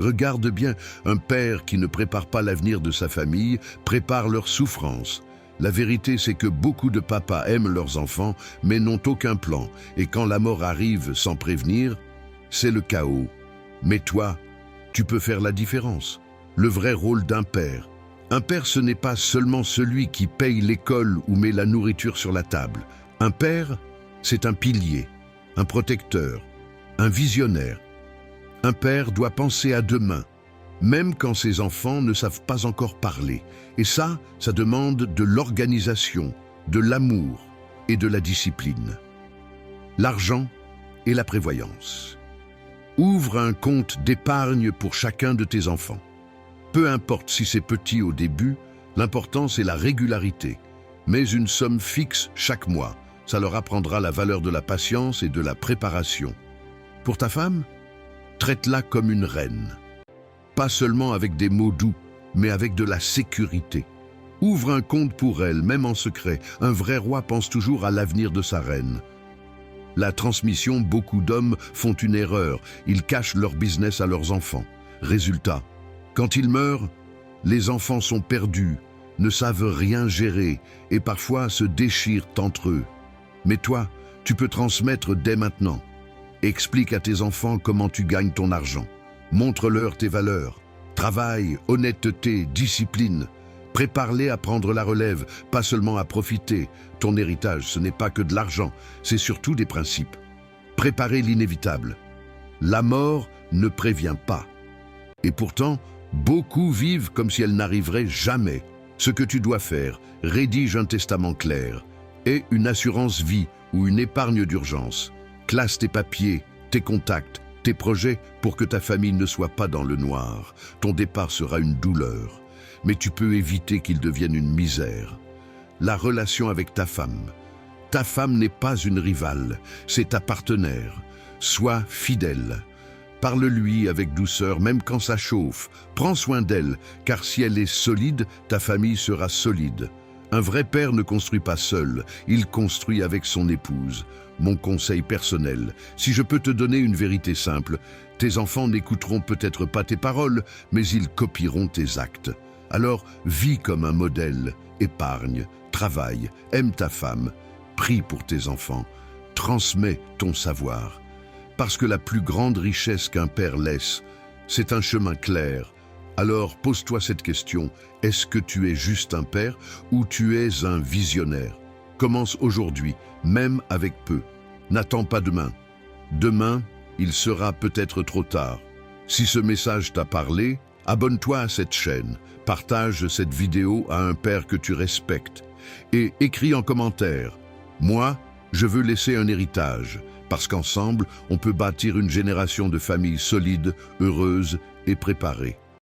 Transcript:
Regarde bien, un père qui ne prépare pas l'avenir de sa famille prépare leur souffrance. La vérité, c'est que beaucoup de papas aiment leurs enfants, mais n'ont aucun plan. Et quand la mort arrive sans prévenir, c'est le chaos. Mais toi, tu peux faire la différence. Le vrai rôle d'un père. Un père, ce n'est pas seulement celui qui paye l'école ou met la nourriture sur la table. Un père, c'est un pilier, un protecteur, un visionnaire. Un père doit penser à demain, même quand ses enfants ne savent pas encore parler. Et ça demande de l'organisation, de l'amour et de la discipline. L'argent et la prévoyance. Ouvre un compte d'épargne pour chacun de tes enfants. Peu importe si c'est petit au début, l'important c'est la régularité. Mets une somme fixe chaque mois. Ça leur apprendra la valeur de la patience et de la préparation. Pour ta femme, traite-la comme une reine. Pas seulement avec des mots doux, mais avec de la sécurité. Ouvre un compte pour elle, même en secret. Un vrai roi pense toujours à l'avenir de sa reine. La transmission, beaucoup d'hommes font une erreur. Ils cachent leur business à leurs enfants. Résultat, quand ils meurent, les enfants sont perdus, ne savent rien gérer et parfois se déchirent entre eux. Mais toi, tu peux transmettre dès maintenant. Explique à tes enfants comment tu gagnes ton argent. Montre-leur tes valeurs. Travail, honnêteté, discipline. Prépare-les à prendre la relève, pas seulement à profiter. Ton héritage, ce n'est pas que de l'argent, c'est surtout des principes. Préparez l'inévitable. La mort ne prévient pas. Et pourtant, beaucoup vivent comme si elle n'arriverait jamais. Ce que tu dois faire, rédige un testament clair. Aie une assurance vie ou une épargne d'urgence. Classe tes papiers, tes contacts, tes projets pour que ta famille ne soit pas dans le noir. Ton départ sera une douleur, mais tu peux éviter qu'il devienne une misère. La relation avec ta femme. Ta femme n'est pas une rivale, c'est ta partenaire. Sois fidèle. Parle-lui avec douceur, même quand ça chauffe. Prends soin d'elle, car si elle est solide, ta famille sera solide. Un vrai père ne construit pas seul, il construit avec son épouse. Mon conseil personnel, si je peux te donner une vérité simple, tes enfants n'écouteront peut-être pas tes paroles, mais ils copieront tes actes. Alors, vis comme un modèle, épargne, travaille, aime ta femme, prie pour tes enfants, transmets ton savoir. Parce que la plus grande richesse qu'un père laisse, c'est un chemin clair. Alors pose-toi cette question, est-ce que tu es juste un père ou tu es un visionnaire? Commence aujourd'hui, même avec peu. N'attends pas demain. Demain, il sera peut-être trop tard. Si ce message t'a parlé, abonne-toi à cette chaîne, partage cette vidéo à un père que tu respectes et écris en commentaire. Moi, je veux laisser un héritage, parce qu'ensemble, on peut bâtir une génération de familles solides, heureuses et préparées.